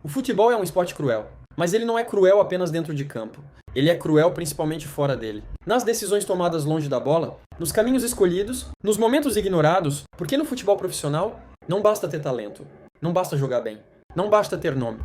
O futebol é um esporte cruel, mas ele não é cruel apenas dentro de campo. Ele é cruel principalmente fora dele. Nas decisões tomadas longe da bola, nos caminhos escolhidos, nos momentos ignorados, porque no futebol profissional não basta ter talento, não basta jogar bem, não basta ter nome.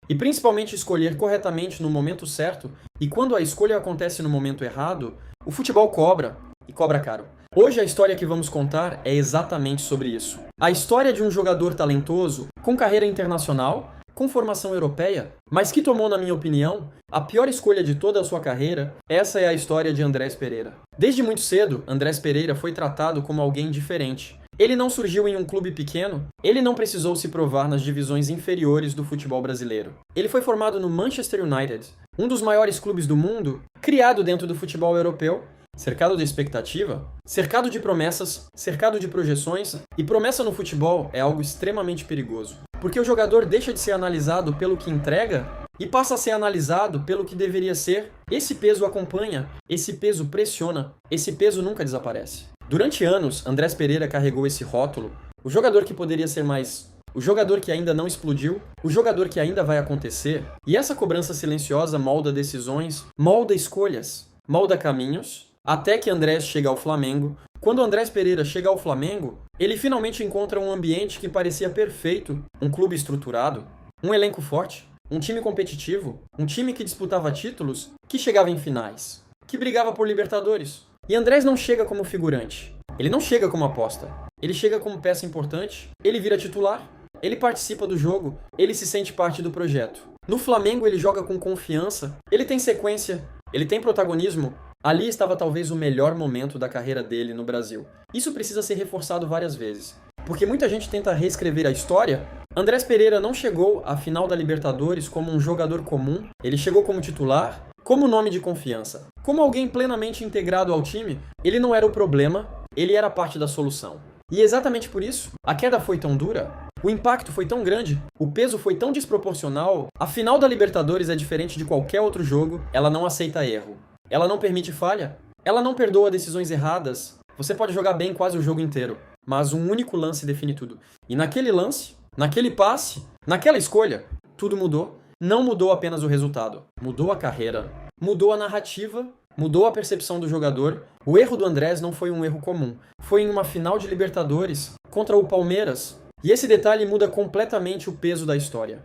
E principalmente escolher corretamente no momento certo, e quando a escolha acontece no momento errado, o futebol cobra, e cobra caro. Hoje a história que vamos contar é exatamente sobre isso. A história de um jogador talentoso, com carreira internacional, com formação europeia, mas que tomou, na minha opinião, a pior escolha de toda a sua carreira. Essa é a história de Andrés Pereira. Desde muito cedo, Andrés Pereira foi tratado como alguém diferente. Ele não surgiu em um clube pequeno, ele não precisou se provar nas divisões inferiores do futebol brasileiro. Ele foi formado no Manchester United, um dos maiores clubes do mundo, criado dentro do futebol europeu, cercado de expectativa, cercado de promessas, cercado de projeções, e promessa no futebol é algo extremamente perigoso. Porque o jogador deixa de ser analisado pelo que entrega e passa a ser analisado pelo que deveria ser. Esse peso acompanha, esse peso pressiona, esse peso nunca desaparece. Durante anos, Andrés Pereira carregou esse rótulo, o jogador que poderia ser mais, o jogador que ainda não explodiu, o jogador que ainda vai acontecer. E essa cobrança silenciosa molda decisões, molda escolhas, molda caminhos, até que Andrés chega ao Flamengo. Quando Andrés Pereira chega ao Flamengo, ele finalmente encontra um ambiente que parecia perfeito, um clube estruturado, um elenco forte, um time competitivo, um time que disputava títulos, que chegava em finais, que brigava por Libertadores. E Andrés não chega como figurante, ele não chega como aposta, ele chega como peça importante, ele vira titular, ele participa do jogo, ele se sente parte do projeto. No Flamengo ele joga com confiança, ele tem sequência, ele tem protagonismo. Ali estava talvez o melhor momento da carreira dele no Brasil. Isso precisa ser reforçado várias vezes, porque muita gente tenta reescrever a história. Andrés Pereira não chegou à final da Libertadores como um jogador comum, ele chegou como titular, como nome de confiança, como alguém plenamente integrado ao time. Ele não era o problema, ele era parte da solução. E exatamente por isso, a queda foi tão dura, o impacto foi tão grande, o peso foi tão desproporcional. A final da Libertadores é diferente de qualquer outro jogo, ela não aceita erro. Ela não permite falha, ela não perdoa decisões erradas. Você pode jogar bem quase o jogo inteiro, mas um único lance define tudo. E naquele lance, naquele passe, naquela escolha, tudo mudou. Não mudou apenas o resultado, mudou a carreira, mudou a narrativa, mudou a percepção do jogador. O erro do Andrés não foi um erro comum, foi em uma final de Libertadores contra o Palmeiras. E esse detalhe muda completamente o peso da história.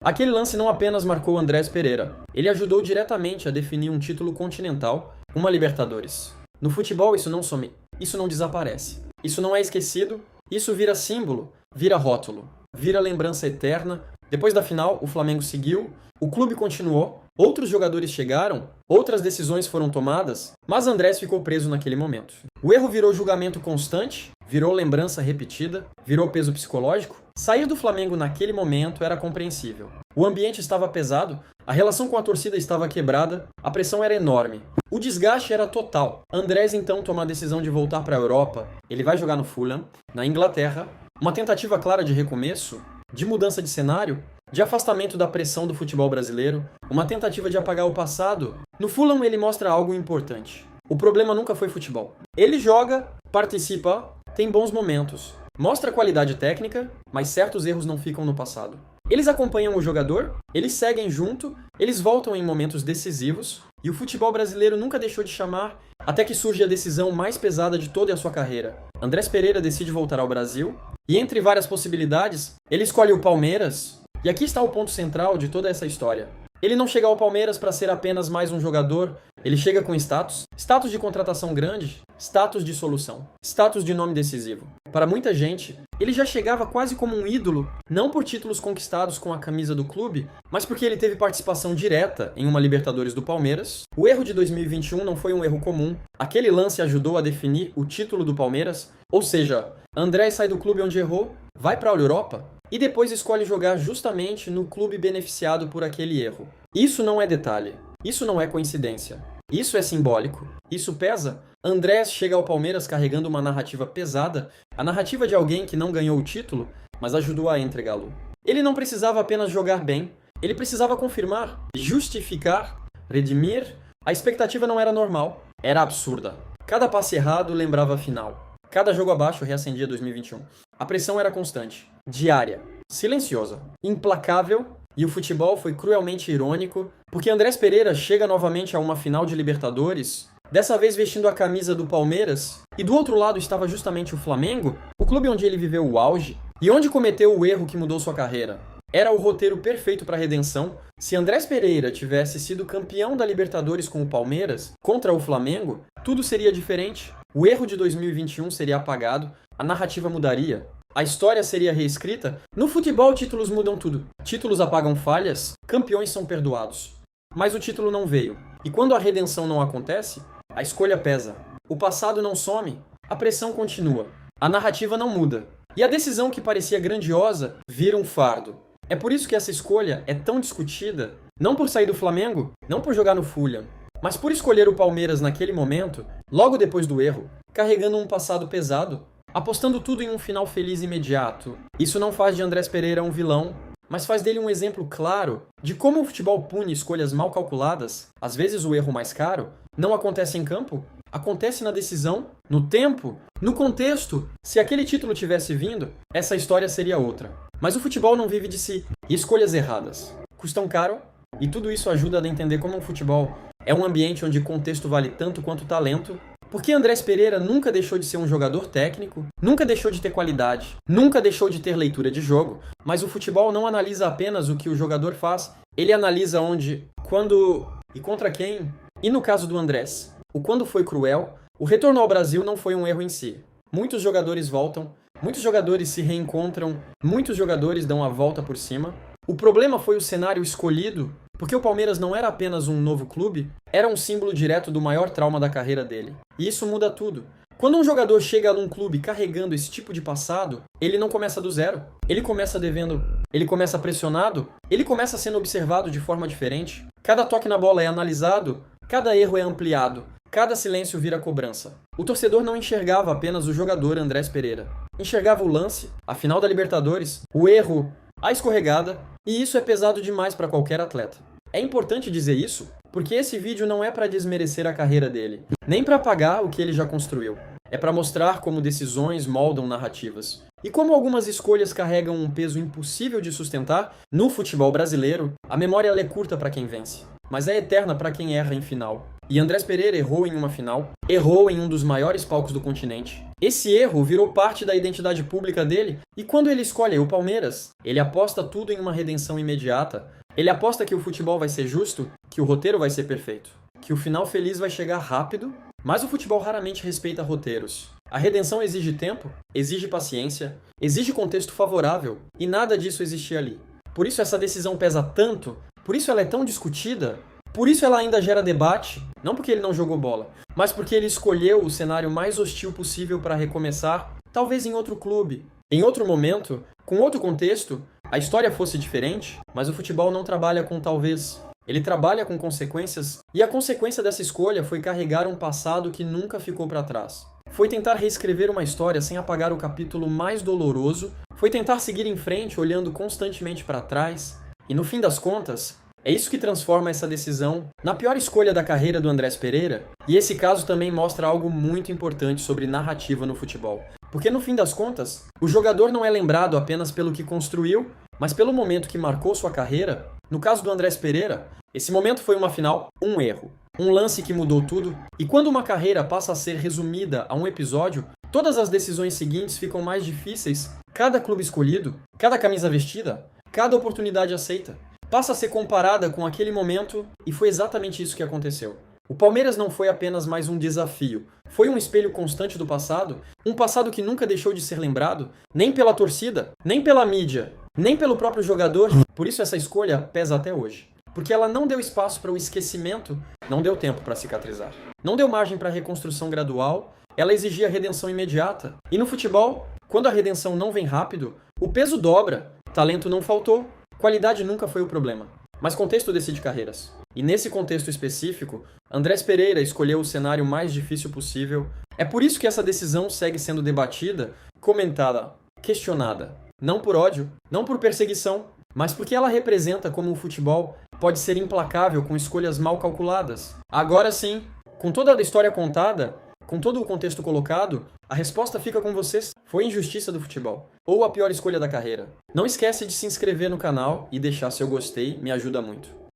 Aquele lance não apenas marcou Andrés Pereira, ele ajudou diretamente a definir um título continental, uma Libertadores. No futebol isso não some, isso não desaparece, isso não é esquecido, isso vira símbolo, vira rótulo, vira lembrança eterna. Depois da final, o Flamengo seguiu, o clube continuou, outros jogadores chegaram, outras decisões foram tomadas, mas Andrés ficou preso naquele momento. O erro virou julgamento constante, virou lembrança repetida, virou peso psicológico. Sair do Flamengo naquele momento era compreensível. O ambiente estava pesado, a relação com a torcida estava quebrada, a pressão era enorme. O desgaste era total. Andrés então toma a decisão de voltar para a Europa. Ele vai jogar no Fulham, na Inglaterra, uma tentativa clara de recomeço, de mudança de cenário, de afastamento da pressão do futebol brasileiro, uma tentativa de apagar o passado. No Fulham ele mostra algo importante. O problema nunca foi futebol. Ele joga, participa, tem bons momentos, mostra qualidade técnica, mas certos erros não ficam no passado. Eles acompanham o jogador, eles seguem junto, eles voltam em momentos decisivos, e o futebol brasileiro nunca deixou de chamar, até que surge a decisão mais pesada de toda a sua carreira. Andrés Pereira decide voltar ao Brasil, e entre várias possibilidades, ele escolhe o Palmeiras. E aqui está o ponto central de toda essa história. Ele não chega ao Palmeiras para ser apenas mais um jogador, ele chega com status, status de contratação grande, status de solução, status de nome decisivo. Para muita gente, ele já chegava quase como um ídolo, não por títulos conquistados com a camisa do clube, mas porque ele teve participação direta em uma Libertadores do Palmeiras. O erro de 2021 não foi um erro comum, aquele lance ajudou a definir o título do Palmeiras, ou seja, Andrés sai do clube onde errou, vai para a Europa, e depois escolhe jogar justamente no clube beneficiado por aquele erro. Isso não é detalhe, isso não é coincidência, isso é simbólico, isso pesa. Andrés chega ao Palmeiras carregando uma narrativa pesada, a narrativa de alguém que não ganhou o título, mas ajudou a entregá-lo. Ele não precisava apenas jogar bem, ele precisava confirmar, justificar, redimir. A expectativa não era normal, era absurda. Cada passe errado lembrava a final. Cada jogo abaixo reacendia 2021. A pressão era constante, diária. silenciosa, implacável, e o futebol foi cruelmente irônico, porque Andrés Pereira chega novamente a uma final de Libertadores, dessa vez vestindo a camisa do Palmeiras, e do outro lado estava justamente o Flamengo, o clube onde ele viveu o auge, e onde cometeu o erro que mudou sua carreira. Era o roteiro perfeito para a redenção. Se Andrés Pereira tivesse sido campeão da Libertadores com o Palmeiras, contra o Flamengo, tudo seria diferente. O erro de 2021 seria apagado, a narrativa mudaria, a história seria reescrita. No futebol, títulos mudam tudo. Títulos apagam falhas, campeões são perdoados. Mas o título não veio. E quando a redenção não acontece, a escolha pesa. O passado não some, a pressão continua. A narrativa não muda. E a decisão que parecia grandiosa vira um fardo. É por isso que essa escolha é tão discutida, não por sair do Flamengo, não por jogar no Fulham, mas por escolher o Palmeiras naquele momento, logo depois do erro, carregando um passado pesado, apostando tudo em um final feliz imediato. Isso não faz de Andrés Pereira um vilão, mas faz dele um exemplo claro de como o futebol pune escolhas mal calculadas, às vezes o erro mais caro, não acontece em campo, acontece na decisão, no tempo, no contexto. Se aquele título tivesse vindo, essa história seria outra. Mas o futebol não vive de si, e escolhas erradas custam caro, e tudo isso ajuda a entender como o futebol é um ambiente onde contexto vale tanto quanto talento, porque Andrés Pereira nunca deixou de ser um jogador técnico, nunca deixou de ter qualidade, nunca deixou de ter leitura de jogo, mas o futebol não analisa apenas o que o jogador faz, ele analisa onde, quando e contra quem. E no caso do Andrés, o quando foi cruel, o retorno ao Brasil não foi um erro em si. Muitos jogadores voltam, muitos jogadores se reencontram, muitos jogadores dão a volta por cima. O problema foi o cenário escolhido, porque o Palmeiras não era apenas um novo clube, era um símbolo direto do maior trauma da carreira dele. E isso muda tudo. Quando um jogador chega num clube carregando esse tipo de passado, ele não começa do zero. Ele começa devendo, ele começa pressionado, ele começa sendo observado de forma diferente. Cada toque na bola é analisado, cada erro é ampliado, cada silêncio vira cobrança. O torcedor não enxergava apenas o jogador Andrés Pereira. Enxergava o lance, a final da Libertadores, o erro, a escorregada, e isso é pesado demais para qualquer atleta. É importante dizer isso, porque esse vídeo não é para desmerecer a carreira dele, nem para apagar o que ele já construiu. É para mostrar como decisões moldam narrativas. E como algumas escolhas carregam um peso impossível de sustentar, no futebol brasileiro, a memória ela é curta para quem vence, mas é eterna para quem erra em final. E Andrés Pereira errou em uma final, errou em um dos maiores palcos do continente. Esse erro virou parte da identidade pública dele, e quando ele escolhe o Palmeiras, ele aposta tudo em uma redenção imediata. Ele aposta que o futebol vai ser justo, que o roteiro vai ser perfeito, que o final feliz vai chegar rápido, mas o futebol raramente respeita roteiros. A redenção exige tempo, exige paciência, exige contexto favorável, e nada disso existia ali. Por isso essa decisão pesa tanto, por isso ela é tão discutida, por isso ela ainda gera debate, não porque ele não jogou bola, mas porque ele escolheu o cenário mais hostil possível para recomeçar, talvez em outro clube, em outro momento, com outro contexto, a história fosse diferente, mas o futebol não trabalha com talvez. Ele trabalha com consequências, e a consequência dessa escolha foi carregar um passado que nunca ficou para trás. Foi tentar reescrever uma história sem apagar o capítulo mais doloroso, foi tentar seguir em frente olhando constantemente para trás, e no fim das contas, é isso que transforma essa decisão na pior escolha da carreira do Andrés Pereira, e esse caso também mostra algo muito importante sobre narrativa no futebol. Porque no fim das contas, o jogador não é lembrado apenas pelo que construiu, mas pelo momento que marcou sua carreira. No caso do Andrés Pereira, esse momento foi uma final, um erro, um lance que mudou tudo, e quando uma carreira passa a ser resumida a um episódio, todas as decisões seguintes ficam mais difíceis, cada clube escolhido, cada camisa vestida, cada oportunidade aceita, passa a ser comparada com aquele momento, e foi exatamente isso que aconteceu. O Palmeiras não foi apenas mais um desafio, foi um espelho constante do passado, um passado que nunca deixou de ser lembrado, nem pela torcida, nem pela mídia, nem pelo próprio jogador. Por isso essa escolha pesa até hoje. Porque ela não deu espaço para o esquecimento, não deu tempo para cicatrizar. Não deu margem para a reconstrução gradual, ela exigia redenção imediata. E no futebol, quando a redenção não vem rápido, o peso dobra, talento não faltou, qualidade nunca foi o problema. Mas contexto decide carreiras. E nesse contexto específico, Andrés Pereira escolheu o cenário mais difícil possível. É por isso que essa decisão segue sendo debatida, comentada, questionada. Não por ódio, não por perseguição, mas porque ela representa como o futebol pode ser implacável com escolhas mal calculadas. Agora sim, com toda a história contada, com todo o contexto colocado, a resposta fica com vocês. Foi injustiça do futebol. ou a pior escolha da carreira? Não esquece de se inscrever no canal e deixar seu gostei, me ajuda muito.